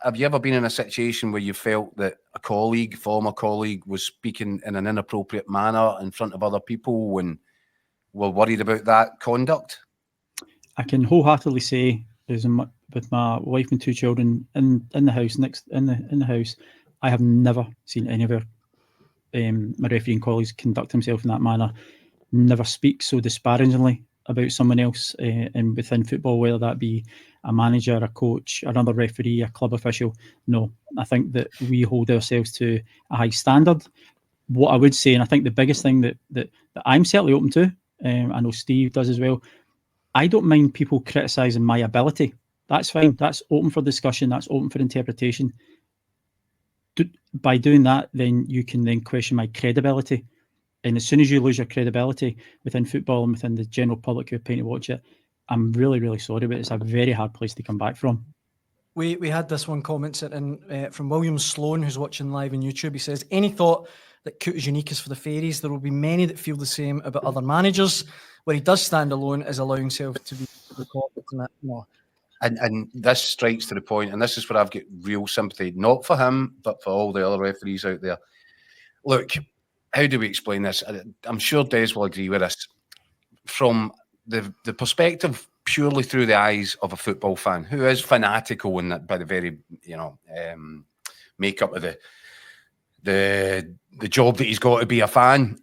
have you ever been in a situation where you felt that a former colleague, was speaking in an inappropriate manner in front of other people and were worried about that conduct? I can wholeheartedly say, with my wife and 2 children in the house, in the house, I have never seen any of my refereeing colleagues conduct himself in that manner. Never speak so disparagingly about someone else and within football, whether that be a manager, a coach, another referee, a club official. No, I think that we hold ourselves to a high standard. What I would say, and I think the biggest thing that I'm certainly open to, I know Steve does as well, I don't mind people criticising my ability. That's fine. That's open for discussion. That's open for interpretation. By doing that, then you can then question my credibility. And as soon as you lose your credibility within football and within the general public who are paying to watch it, I'm really, really sorry, but it's a very hard place to come back from. We had this one comment from William Sloan, who's watching live on YouTube. He says, any thought that Coote is unique is for the fairies? There will be many that feel the same about other managers. Where he does stand alone is allowing himself to be recorded. No. And this strikes to the point, and this is where I've got real sympathy, not for him, but for all the other referees out there. Look, how do we explain this? I'm sure Des will agree with us. From the perspective purely through the eyes of a football fan who is fanatical in that, by the very makeup of the job that he's got to be a fan,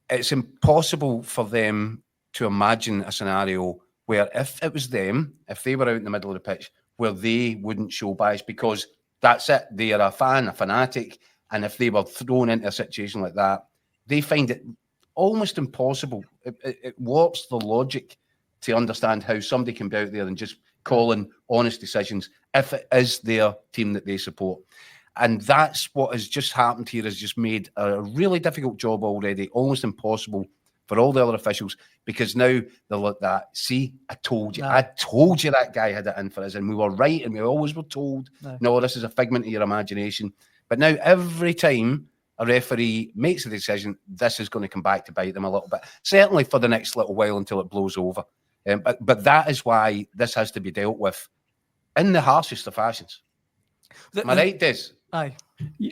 it's impossible for them to imagine a scenario where if it was them, if they were out in the middle of the pitch, where they wouldn't show bias, because that's it. They are a fan, a fanatic, and if they were thrown into a situation like that, they find it almost impossible. It warps the logic to understand how somebody can be out there and just call in honest decisions if it is their team that they support. And that's what has just happened here, has just made a really difficult job already, almost impossible for all the other officials, because now they're like that. See, I told you. I told you that guy had it in for us, and we were right, and we always were told, no, this is a figment of your imagination. But now every time a referee makes a decision, this is going to come back to bite them a little bit, certainly for the next little while until it blows over. But that is why this has to be dealt with in the harshest of fashions. Am I right, Des? Aye.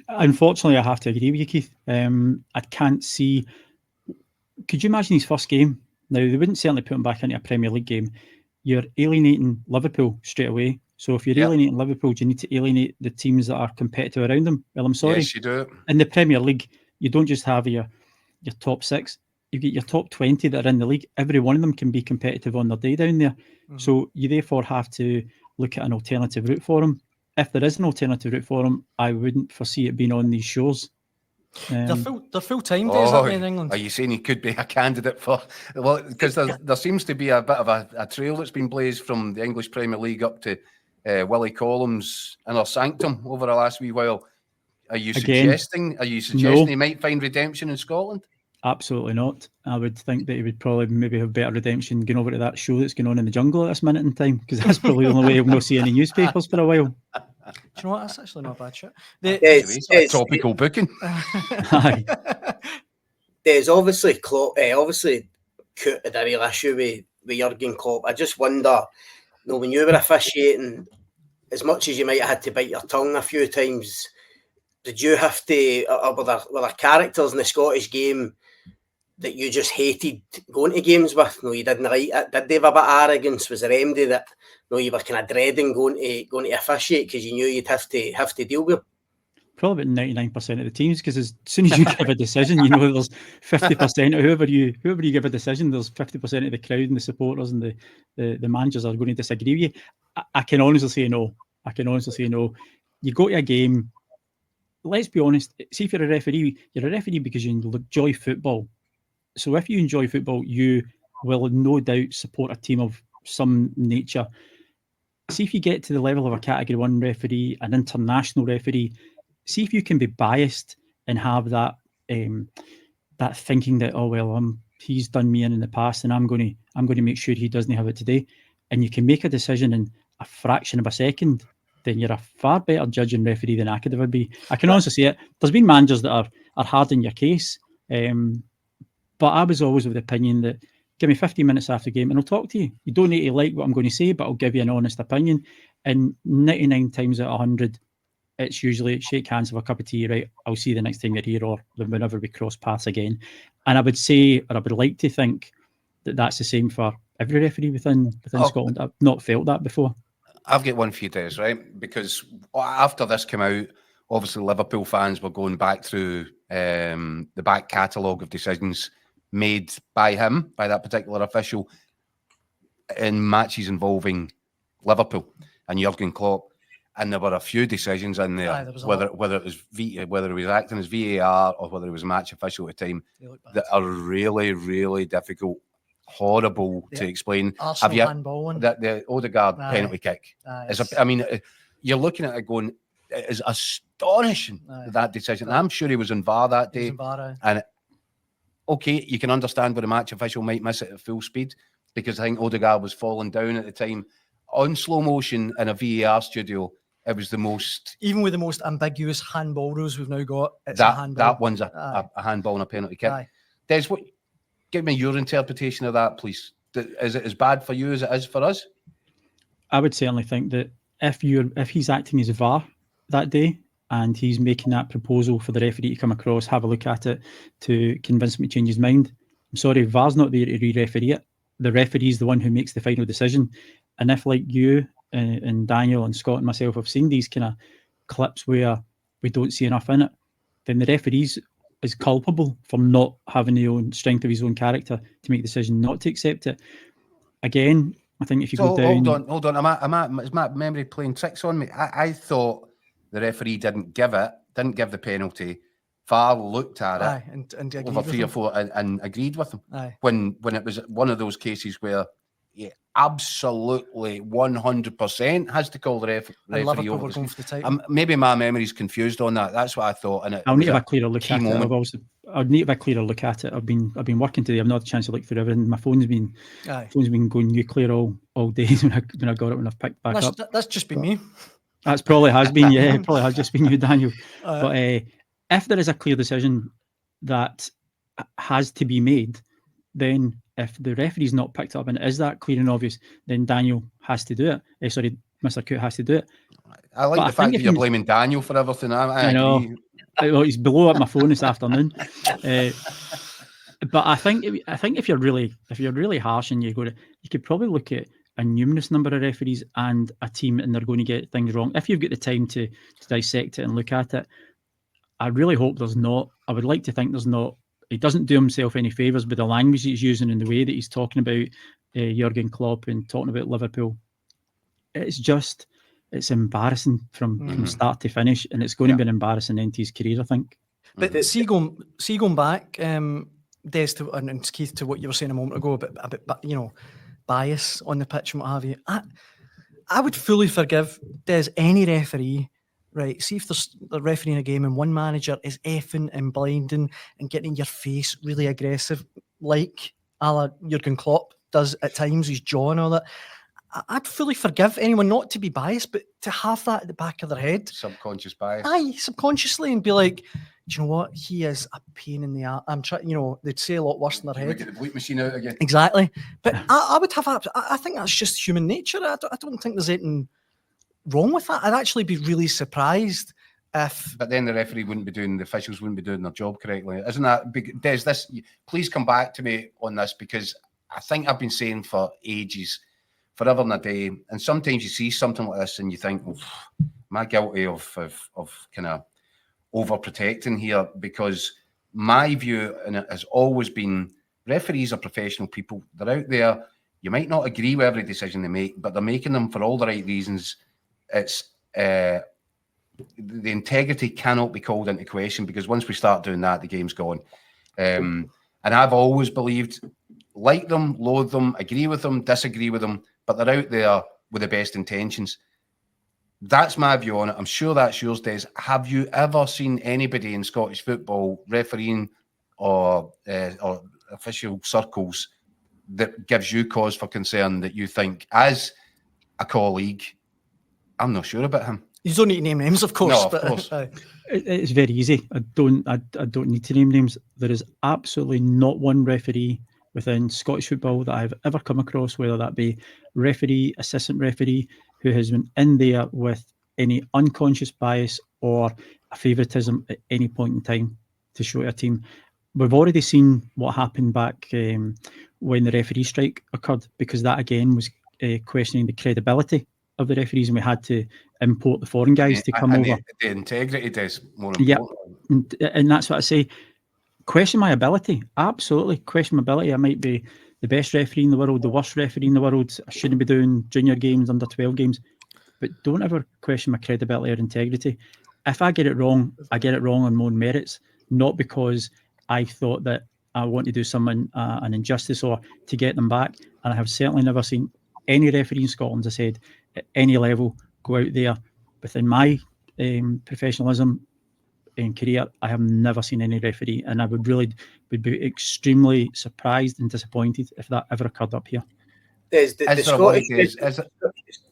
Unfortunately, I have to agree with you, Keith. I can't see. Could you imagine his first game? Now, they wouldn't certainly put him back into a Premier League game. You're alienating Liverpool straight away. So if you're alienating Liverpool, do you need to alienate the teams that are competitive around them? Well, I'm sorry. Yes, you do. In the Premier League, you don't just have your top 6. You get your top 20 that are in the league. Every one of them can be competitive on their day down there. Mm-hmm. So you therefore have to look at an alternative route for them. If there is an alternative route for them, I wouldn't foresee it being on these shows. They're full-time days, aren't they, in England? Are you saying he could be a candidate for... Well, because there seems to be a bit of a trail that's been blazed from the English Premier League up to Willie Collum's inner sanctum over the last wee while. Are you suggesting he might find redemption in Scotland? Absolutely not. I would think that he would probably maybe have better redemption going over to that show that's going on in the jungle at this minute in time, because that's probably the only way he'll not see any newspapers for a while. Do you know what? That's actually not a bad shit. It's topical booking. There's obviously Coote had a real issue with Jurgen Klopp. I just wonder, when you were officiating, as much as you might have had to bite your tongue a few times, did you have to, or were there characters in the Scottish game that you just hated going to games with? You didn't like it? Did they have a bit of arrogance? Was there anybody that you were kind of dreading going to officiate because you knew you'd have to deal with? Probably about 99% of the teams, because as soon as you give a decision, there's 50% of whoever you give a decision, there's 50% of the crowd and the supporters and the managers are going to disagree with you. I can honestly say no. You go to a game, let's be honest, see, if you're a referee because you enjoy football. So if you enjoy football, you will no doubt support a team of some nature. See if you get to the level of a Category 1 referee, an international referee, see if you can be biased and have that thinking that, he's done me in the past and I'm going to make sure he doesn't have it today. And you can make a decision in a fraction of a second, then you're a far better judge and referee than I could ever be. I can honestly say it. There's been managers that are hard in your case. But I was always of the opinion that give me 15 minutes after the game and I'll talk to you. You don't need to like what I'm going to say, but I'll give you an honest opinion. And 99 times out of 100, it's usually shake hands, have a cup of tea, right? I'll see you the next time you're here, or whenever we cross paths again. And I would say, or I would like to think, that that's the same for every referee within Scotland. I've not felt that before. I've got one for you, Des, right? Because after this came out, obviously Liverpool fans were going back through the back catalogue of decisions made by him, by that particular official, in matches involving Liverpool and Jurgen Klopp. And there were a few decisions in there, whether it was acting as VAR or whether it was match official at the time, that are really, really difficult, horrible to explain. Arsenal handball one. The Odegaard penalty kick. I mean, you're looking at it going, it is astonishing, that decision. And I'm sure he was in VAR that day. And okay, you can understand where the match official might miss it at full speed, because I think Odegaard was falling down at the time. On slow motion in a VAR studio, it was the most... Even with the most ambiguous handball rules we've now got, it's a handball. That one's a handball and a penalty kick. Des, give me your interpretation of that, please. Is it as bad for you as it is for us? I would certainly think that if he's acting as a VAR that day and he's making that proposal for the referee to come across, have a look at it to convince him to change his mind, I'm sorry, VAR's not there to re-referee it. The referee's the one who makes the final decision. And if, like you and Daniel and Scott and myself have seen these kind of clips where we don't see enough in it, then the referee is culpable for not having the own strength of his own character to make the decision not to accept it. Again, I think if you go down... Hold on. Is my memory playing tricks on me? I thought the referee didn't give the penalty. VAR looked at it and over 3 or 4 and agreed with him. When it was one of those cases where he absolutely 100% has to call the referee over. Going for the title. Maybe my memory's confused on that. That's what I thought. And I'll need to have a clearer look at it. I'll need to have a clearer look at it. I've been working today. I've not had a chance to look through everything. My phone's been going nuclear all day when I got it, when I've picked back up. That's just been me. That's probably has been, yeah. It probably has just been you, Daniel. But if there is a clear decision that has to be made, then if the referee's not picked up and it is that clear and obvious, then Daniel has to do it. Mr. Coote has to do it. I like the fact that you're blaming Daniel for everything. I know. Well, he's below up my phone this afternoon. But I think if you're really harsh and you could probably look at a numerous number of referees and a team, and they're going to get things wrong. If you've got the time to dissect it and look at it, I really hope there's not. I would like to think there's not. He doesn't do himself any favours with the language he's using and the way that he's talking about Jurgen Klopp and talking about Liverpool. It's embarrassing from start to finish, and it's going to be an embarrassing end to his career, I think. But see going back, Des, and Keith, to what you were saying a moment ago about bias on the pitch and what have you. I would fully forgive Des any referee. Right, see if they're refereeing a game and one manager is effing and blinding and getting in your face, really aggressive, like a la Jurgen Klopp does at times, his jaw and all that. I'd fully forgive anyone not to be biased, but to have that at the back of their head. Subconscious bias. Subconsciously, and be like, do you know what? He is a pain in the ass. I'm trying, they'd say a lot worse in their head. Get the bleep machine out again. Exactly. But I would have, I think that's just human nature. I don't think there's anything wrong with that. I'd actually be really surprised if... But then the officials wouldn't be doing their job correctly. Isn't that... Des, please come back to me on this, because I think I've been saying for ages, forever and a day, and sometimes you see something like this and you think, am I guilty of kind of overprotecting here? Because my view, and it has always been, referees are professional people. They're out there. You might not agree with every decision they make, but they're making them for all the right reasons. It's the integrity cannot be called into question, because once we start doing that, the game's gone. And I've always believed, like them, loathe them, agree with them, disagree with them, but they're out there with the best intentions. That's my view on it. I'm sure that's yours, Des. Have you ever seen anybody in Scottish football refereeing or official circles that gives you cause for concern, that you think, as a colleague, I'm not sure about him? You don't need to name names, of course. No, of course. It's very easy. I don't need to name names. There is absolutely not one referee within Scottish football that I've ever come across, whether that be referee, assistant referee, who has been in there with any unconscious bias or a favouritism at any point in time to show to a team. We've already seen what happened back when the referee strike occurred, because that again was questioning the credibility of the referees, and we had to import the foreign guys to come over. The integrity is more Yeah, important. and that's what I say. Question my ability. Absolutely. Question my ability. I might be the best referee in the world, the worst referee in the world. I shouldn't be doing junior games, under 12 games. But don't ever question my credibility or integrity. If I get it wrong, I get it wrong on my own merits, not because I thought that I want to do someone an injustice or to get them back. And I have certainly never seen any referee in Scotland, as I said, at any level, go out there within my professionalism in career. I have never seen any referee, and I would be extremely surprised and disappointed if that ever occurred up here. Does the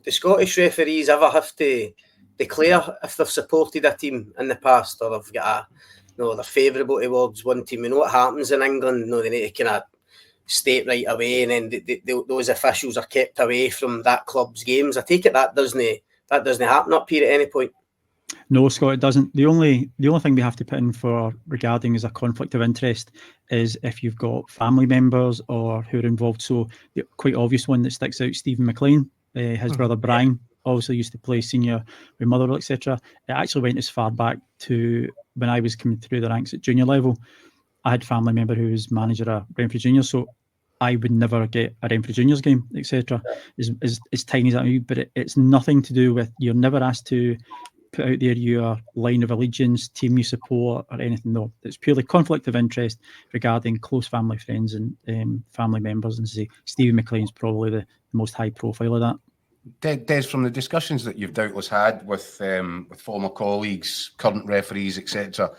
Scottish referees ever have to declare if they've supported a team in the past, or they've got they're favourable towards one team? You know what happens in England? They need to kind of state right away, and then those officials are kept away from that club's games. I take it that doesn't happen up here at any point. No, Scott, it doesn't. The only thing we have to put in for regarding as a conflict of interest is if you've got family members or who are involved. So the quite obvious one that sticks out, Stephen McLean, his brother Brian also used to play senior with Motherwell, etc. It actually went as far back to when I was coming through the ranks at junior level. I had a family member who was manager of Renfrew Juniors, so I would never get a Renfrew Juniors game, etc. As tiny as that may be, but it's nothing to do with, you're never asked to put out there your line of allegiance, team you support, or anything. No, it's purely conflict of interest regarding close family friends and family members. And say Stephen McLean's probably the most high profile of that. Des, from the discussions that you've doubtless had with former colleagues, current referees, etc.,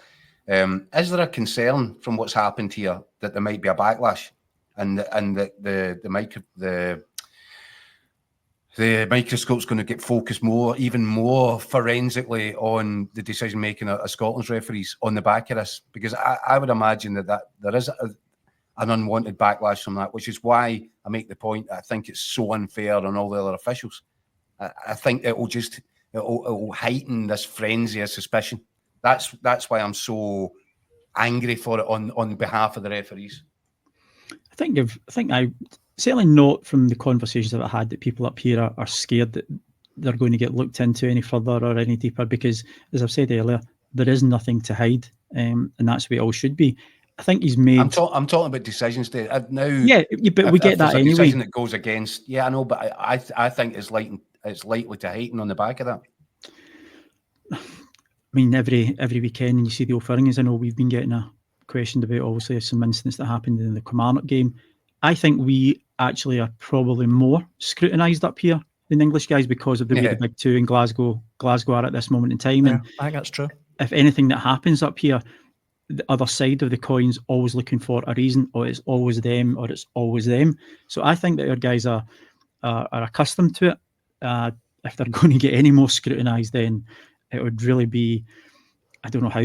is there a concern from what's happened here that there might be a backlash, and that the microscope's going to get focused even more forensically on the decision making of Scotland's referees on the back of this? Because I would imagine that there is an unwanted backlash from that, which is why I make the point that I think it's so unfair on all the other officials. I think it will heighten this frenzy of suspicion. That's why I'm so angry for it on behalf of the referees. I certainly not from the conversations that I had that people up here are scared that they're going to get looked into any further or any deeper, because as I've said earlier, there is nothing to hide, and that's the way it all should be. I think he's made. I'm talking about decisions there now. Yeah, but we get that anyway. Decision that goes against. Yeah, I know, but I think it's likely to heighten on the back of that. I mean, every weekend, and you see the old things. I know we've been getting questioned about obviously some incidents that happened in the Kilmarnock game. I think we actually are probably more scrutinised up here than English guys because of the way the big two in Glasgow are at this moment in time. Yeah, and I think that's true. If anything that happens up here, the other side of the coin's always looking for a reason, or it's always them, or it's always them. So I think that our guys are accustomed to it. If they're going to get any more scrutinised, then it would really be, I don't know how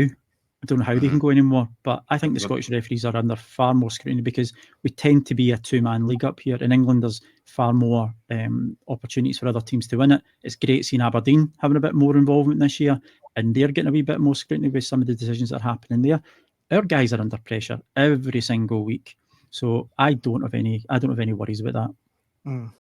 they can go anymore. But I think the Scottish referees are under far more scrutiny because we tend to be a two-man league up here. In England, there's far more opportunities for other teams to win it. It's great seeing Aberdeen having a bit more involvement this year, and they're getting a wee bit more scrutiny with some of the decisions that are happening there. Our guys are under pressure every single week, so I don't have any worries about that.